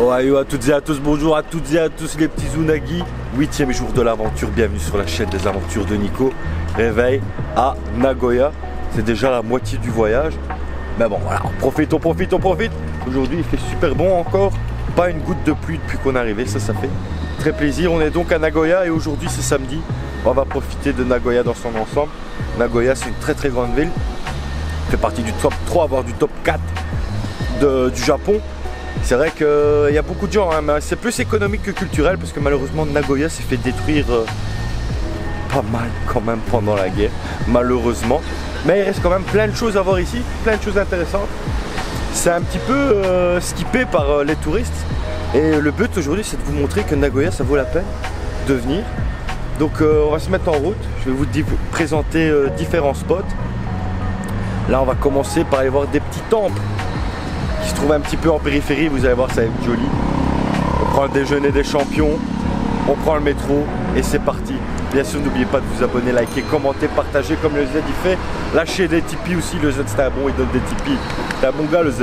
Ohio à toutes et à tous, bonjour à toutes et à tous les petits Unagi. 8e jour de l'aventure, bienvenue sur la chaîne des aventures de Nico. Réveil à Nagoya, c'est déjà la moitié du voyage. Mais bon voilà, on profite. Aujourd'hui il fait super bon encore, pas une goutte de pluie depuis qu'on est arrivé, ça fait très plaisir. On est donc à Nagoya et aujourd'hui c'est samedi. On va profiter de Nagoya dans son ensemble. Nagoya c'est une très grande ville, fait partie du top 3 voire du top 4 du Japon. C'est vrai qu'il y a beaucoup de gens, hein, mais c'est plus économique que culturel parce que malheureusement Nagoya s'est fait détruire pas mal quand même pendant la guerre, malheureusement. Mais il reste quand même plein de choses à voir ici, plein de choses intéressantes. C'est un petit peu skippé par les touristes. Et le but aujourd'hui c'est de vous montrer que Nagoya ça vaut la peine de venir. Donc on va se mettre en route, je vais vous présenter différents spots. Là on va commencer par aller voir des petits temples qui se trouvent un petit peu en périphérie, vous allez voir ça va être joli. On prend le déjeuner des champions, on prend le métro et c'est parti. Bien sûr n'oubliez pas de vous abonner, liker, commenter, partager comme le Z il fait. Lâchez des Tipeee aussi, le Z c'est un bon, il donne des Tipeee. C'est un bon gars le Z.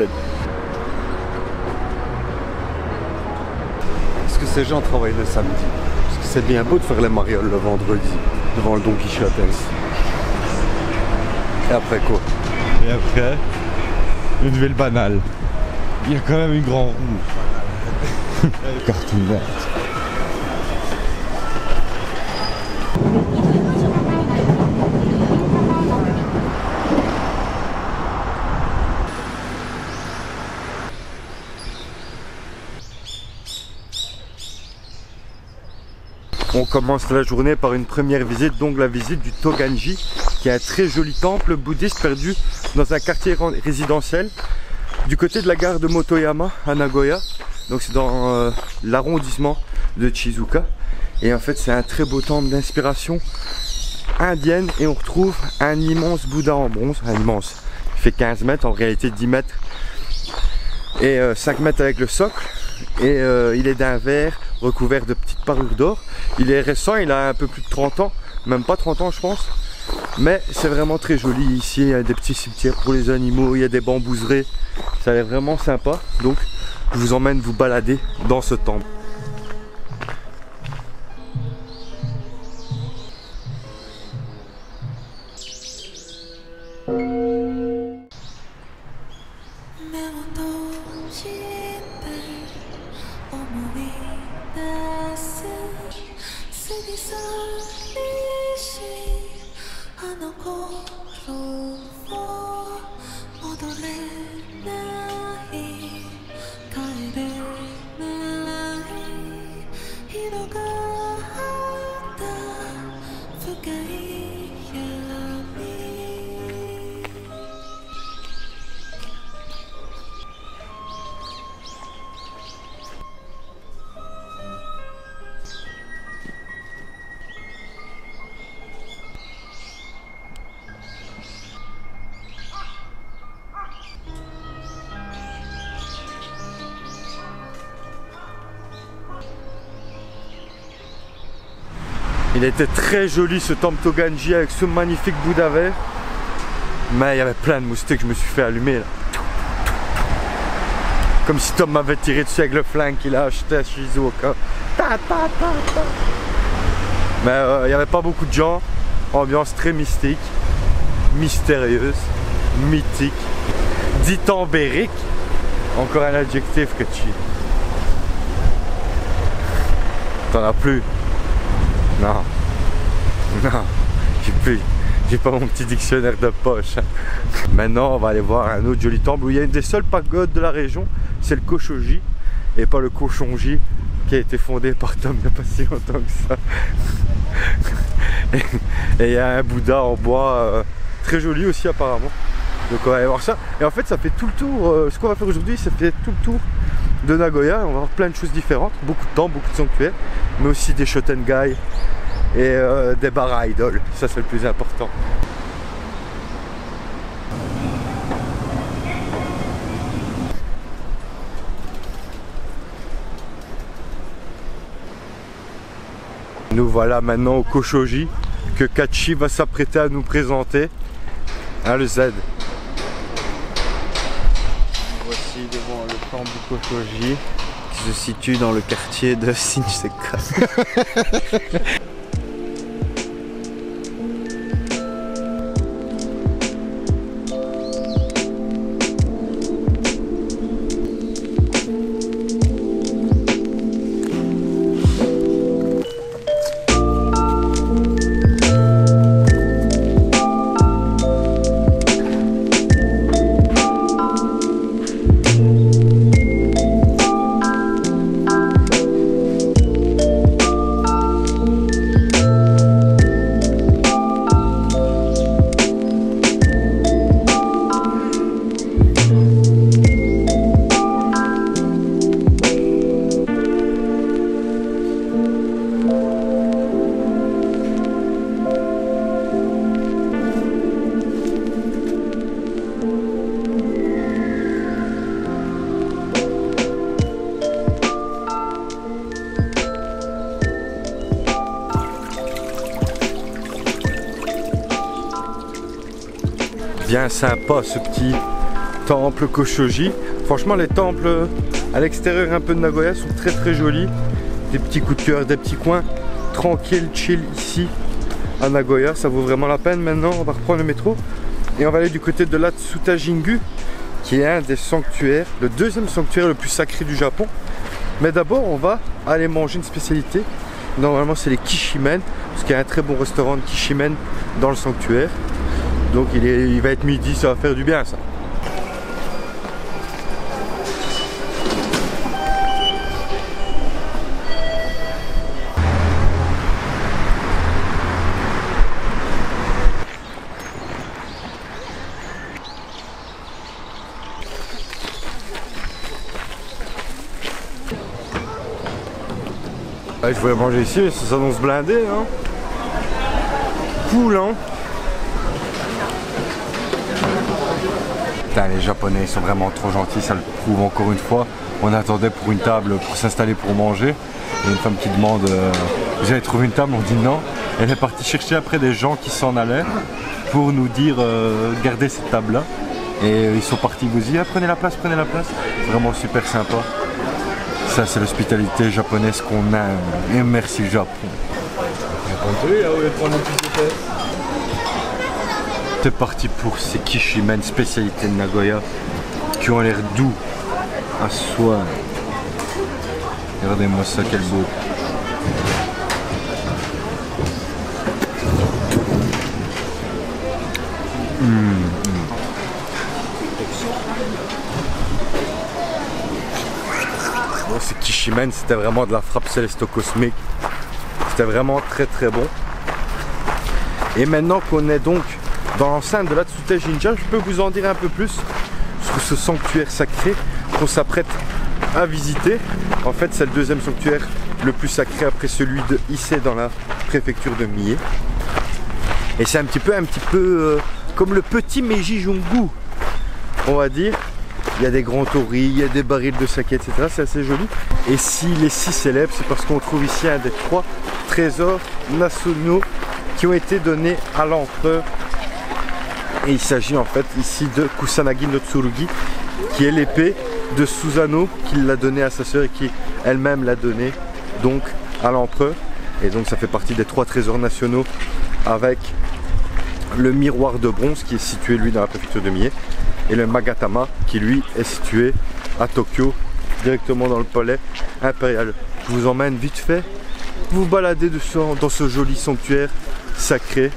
Est-ce que ces gens travaillent le samedi? Parce que c'est bien beau de faire les marioles le vendredi devant le Don Quichotte. Et après quoi? Et après, une ville banale. Il y a quand même une grande roue. Cartoon vert. On commence la journée par une première visite, donc la visite du Toganji, qui est un très joli temple bouddhiste perdu dans un quartier résidentiel du côté de la gare de Motoyama à Nagoya. Donc c'est dans l'arrondissement de Shizuoka. Et en fait c'est un très beau temple d'inspiration indienne et on retrouve un immense Bouddha en bronze, immense, il fait 15 mètres, en réalité 10 mètres et 5 mètres avec le socle. Et il est d'un verre recouvert de petites parures d'or. Il est récent, il a un peu plus de 30 ans, même pas 30 ans je pense. Mais c'est vraiment très joli ici, il y a des petits cimetières pour les animaux, il y a des bambouseraies. Ça a l'air vraiment sympa, donc je vous emmène vous balader dans ce temple. Il était très joli ce temple Toganji avec ce magnifique Bouddha vert. Mais il y avait plein de moustiques, je me suis fait allumer là. Comme si Tom m'avait tiré dessus avec le flingue qu'il a acheté à Shizuoka. Mais il n'y avait pas beaucoup de gens. Ambiance très mystique, mystérieuse, mythique, dithambérique. Encore un adjectif que tu... T'en as plus? Non, j'ai pas mon petit dictionnaire de poche. Maintenant on va aller voir un autre joli temple où il y a une des seules pagodes de la région, c'est le Koshoji et pas le Koshonji qui a été fondé par Tom il n'y a pas si longtemps que ça. Et il y a un Bouddha en bois très joli aussi apparemment. Donc on va aller voir ça. Et en fait ça fait tout le tour, ce qu'on va faire aujourd'hui ça fait tout le tour de Nagoya. On va voir plein de choses différentes, beaucoup de temples, beaucoup de sanctuaires, mais aussi des shotengai et des bars à idoles, ça c'est le plus important. Nous voilà maintenant au Koshoji que Kachi va s'apprêter à nous présenter. Hein, le Z. Voici devant le temple du Koshoji, qui se situe dans le quartier de Shinsekai. Bien sympa ce petit temple Koshoji. Franchement les temples à l'extérieur un peu de Nagoya sont très jolis. Des petits coups de cœur, des petits coins tranquilles, chill ici à Nagoya. Ça vaut vraiment la peine. Maintenant on va reprendre le métro et on va aller du côté de l'Atsuta Jingu, qui est un des sanctuaires, le deuxième sanctuaire le plus sacré du Japon. Mais d'abord on va aller manger une spécialité. Normalement c'est les Kishimen, parce qu'il y a un très bon restaurant de Kishimen dans le sanctuaire. Donc il va être midi, ça va faire du bien ça. Ouais, je voulais manger ici, mais ça s'annonce blindé, hein. Cool, hein. Putain, les Japonais sont vraiment trop gentils, ça le prouve encore une fois. On attendait pour une table pour s'installer pour manger. Il y a une femme qui demande vous avez trouvé une table, on dit non. Elle est partie chercher après des gens qui s'en allaient pour nous dire gardez cette table là. Et ils sont partis vous dire prenez la place, prenez la place. Vraiment super sympa. Ça c'est l'hospitalité japonaise qu'on aime. Et merci Japon. C'est parti pour ces Kishimen, spécialité de Nagoya, qui ont l'air doux à soi. Regardez-moi ça, quel beau. Bon, ces Kishimen, c'était vraiment de la frappe céleste cosmique. C'était vraiment très bon. Et maintenant qu'on est donc dans l'enceinte de l'Atsuta Jinja, je peux vous en dire un peu plus sur ce sanctuaire sacré qu'on s'apprête à visiter. En fait, c'est le deuxième sanctuaire le plus sacré après celui de Ise dans la préfecture de Mie. Et c'est un petit peu comme le petit Meiji Jungu, on va dire. Il y a des grands torii, il y a des barils de saké, etc. C'est assez joli. Et s'il est si célèbre, c'est parce qu'on trouve ici un des 3 trésors nationaux qui ont été donnés à l'empereur. Et il s'agit en fait ici de Kusanagi no Tsurugi, qui est l'épée de Susanoo qu'il l'a donnée à sa sœur et qui elle-même l'a donnée donc à l'empereur. Et donc ça fait partie des 3 trésors nationaux, avec le miroir de bronze qui est situé lui dans la préfecture de Mie, et le Magatama qui lui est situé à Tokyo, directement dans le palais impérial. Je vous emmène vite fait vous balader dans ce joli sanctuaire sacré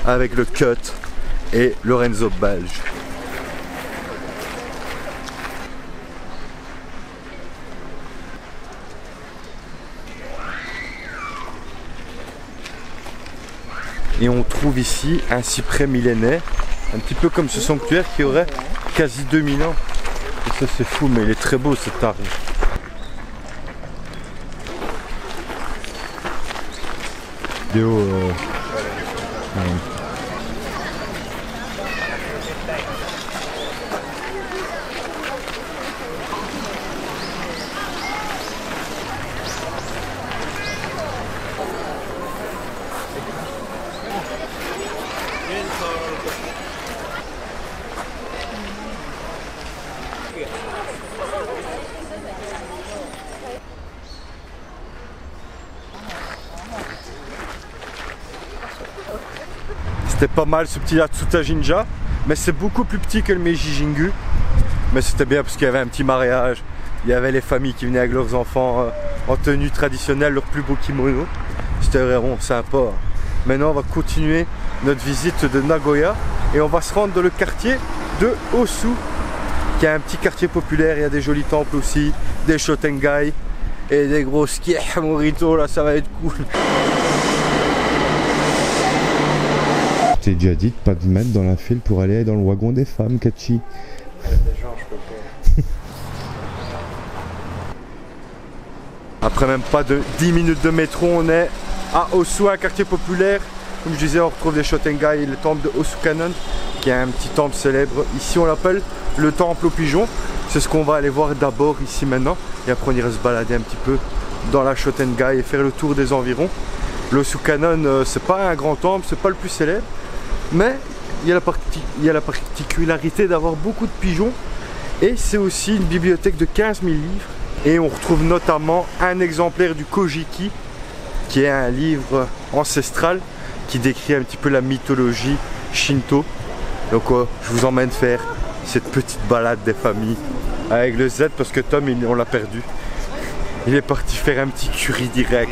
avec le Cut et Lorenzo belge. Et on trouve ici un cyprès millénaire, un petit peu comme ce sanctuaire qui aurait quasi 2000 ans. Et ça c'est fou, mais il est très beau cet arbre. Vidéo C'était pas mal ce petit Atsuta Jinja, mais c'est beaucoup plus petit que le Meiji Jingu. Mais c'était bien parce qu'il y avait un petit mariage, il y avait les familles qui venaient avec leurs enfants en tenue traditionnelle, leurs plus beaux kimonos. C'était vraiment sympa. Maintenant on va continuer notre visite de Nagoya et on va se rendre dans le quartier de Osu, qui est un petit quartier populaire. Il y a des jolis temples aussi, des shotengai et des gros skis morito, là ça va être cool. T'es déjà dit de pas te mettre dans la file pour aller dans le wagon des femmes, Kachi. Après même pas de 10 minutes de métro, on est à Osu, un quartier populaire. Comme je disais, on retrouve des shotengai et le temple de Osukanon, qui est un petit temple célèbre. Ici on l'appelle le temple aux pigeons. C'est ce qu'on va aller voir d'abord ici maintenant. Et après on ira se balader un petit peu dans la shotengai et faire le tour des environs. L'Osukanon, c'est pas un grand temple, c'est pas le plus célèbre. Mais il y a la particularité d'avoir beaucoup de pigeons. Et c'est aussi une bibliothèque de 15 000 livres. Et on retrouve notamment un exemplaire du Kojiki, qui est un livre ancestral qui décrit un petit peu la mythologie Shinto. Donc je vous emmène faire cette petite balade des familles avec le Z parce que Tom, on l'a perdu. Il est parti faire un petit curry direct.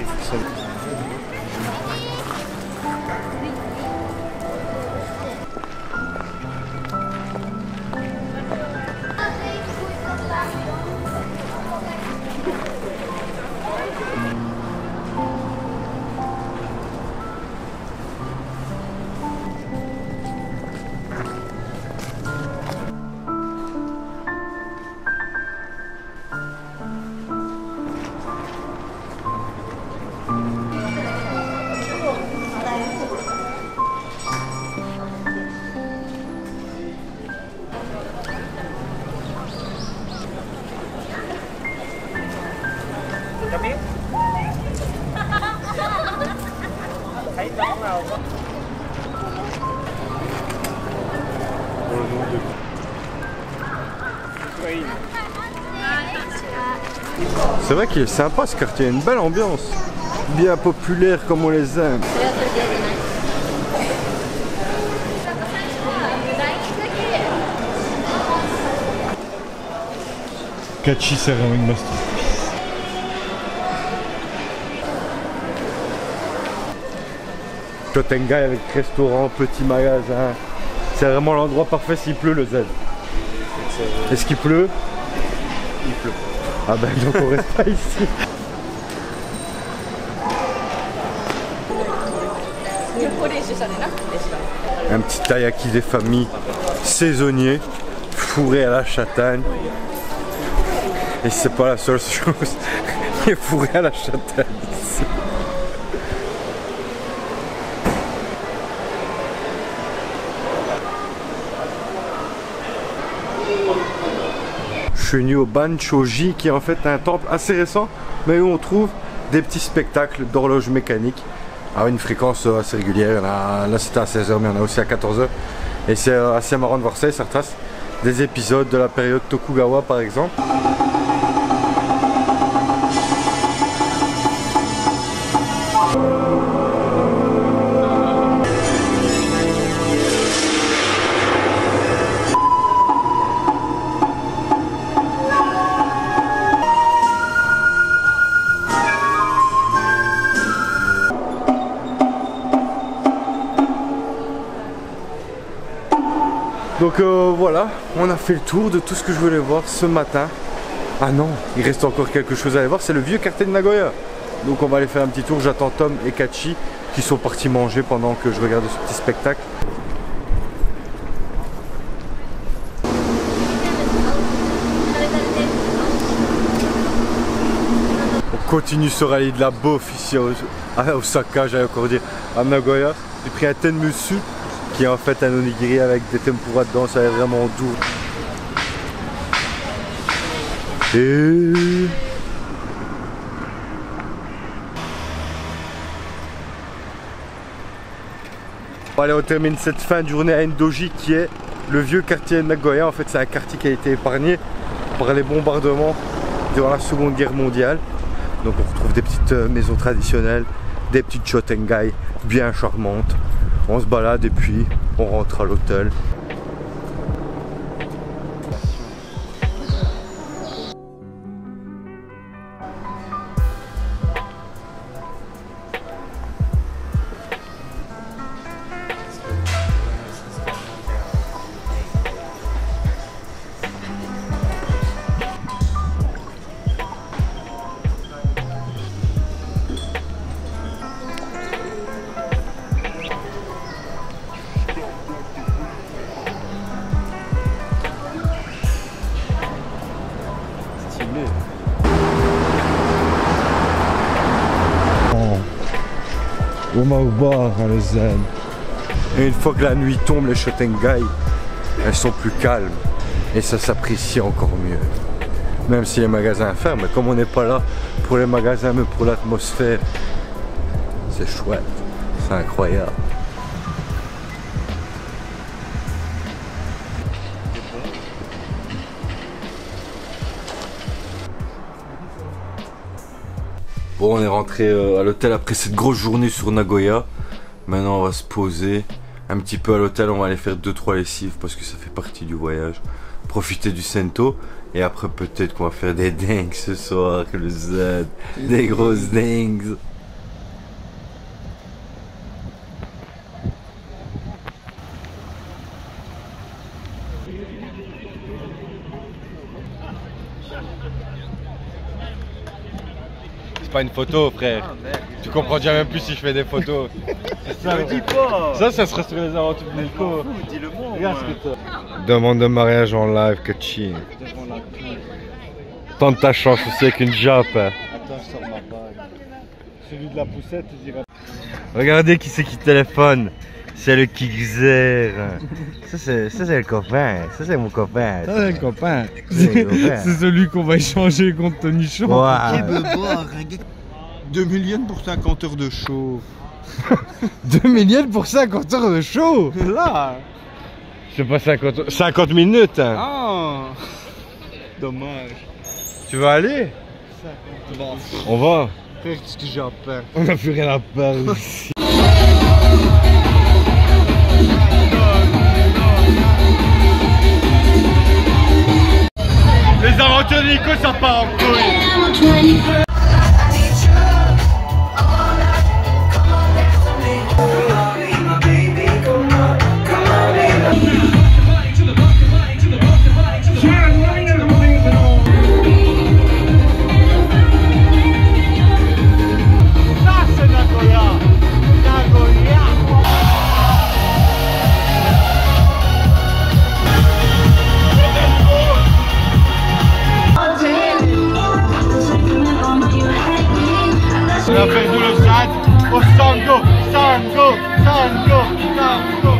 C'est vrai qu'il est sympa ce quartier, il y a une belle ambiance, bien populaire comme on les aime. Kachi Ceramic Master. Shotengai avec restaurant, petit magasin, c'est vraiment l'endroit parfait s'il pleut le Z. Est-ce qu'il pleut? Il pleut. Ah ben donc on reste pas ici. Un petit taiyaki des familles saisonnier, fourré à la châtaigne. Et c'est pas la seule chose, il est fourré à la châtaigne ici. Je suis venu au Banchoji, qui est en fait un temple assez récent, mais où on trouve des petits spectacles d'horloges mécaniques à une fréquence assez régulière. Là c'était à 16h, mais il y en a aussi à 14h. Et c'est assez marrant de voir ça, ça retrace des épisodes de la période Tokugawa par exemple. Donc voilà, on a fait le tour de tout ce que je voulais voir ce matin. Ah non, il reste encore quelque chose à aller voir, c'est le vieux quartier de Nagoya. Donc on va aller faire un petit tour, j'attends Tom et Kachi qui sont partis manger pendant que je regardais ce petit spectacle. On continue ce rallye de la bouffe ici à Osaka, j'allais encore dire, à Nagoya. J'ai pris un tenmusu, qui est en fait un onigiri avec des tempura dedans, ça est vraiment doux. Et... allez, on termine cette fin de journée à Endoji, qui est le vieux quartier de Nagoya. En fait, c'est un quartier qui a été épargné par les bombardements durant la Seconde Guerre mondiale. Donc on retrouve des petites maisons traditionnelles, des petites shotengai bien charmantes. On se balade et puis on rentre à l'hôtel. On va au bar à Lausanne. Et une fois que la nuit tombe, les Schottengai, elles sont plus calmes. Et ça s'apprécie encore mieux. Même si les magasins ferment, mais comme on n'est pas là pour les magasins, mais pour l'atmosphère, c'est chouette. C'est incroyable. Bon, on est rentré à l'hôtel après cette grosse journée sur Nagoya. Maintenant on va se poser un petit peu à l'hôtel, on va aller faire 2-3 lessives parce que ça fait partie du voyage. Profiter du Sento et après peut-être qu'on va faire des dingues ce soir, le Z, des grosses dingues. C'est pas une photo, frère. Tu comprends déjà même plus si je fais des photos. C'est ça, dis pas. Ça serait sur les aventures de Nico. Dis-le-moi. Regarde ce que t'as. Demande de mariage en live, que chier. Tente ta chance aussi avec une jappe. Attends, je sors ma bague. Celui de la poussette, tu diras. Regardez qui c'est qui téléphone. C'est le Kixer. Ça c'est le copain. Ça c'est mon copain. Ça c'est le copain. C'est le copain. C'est celui qu'on va échanger contre Tony Shaw. Wow. 2 millions pour 50 heures de show. 2 millions pour 50 heures de show. Là. C'est pas 50 minutes. Hein. Ah. Dommage. Tu vas aller? On va. Qu'est-ce que j'ai à perdre? On n'a plus rien à perdre ici. Les aventures de Nico, ça part en couille. On a perdu le stade au Sango, Sango, Sango, Sango.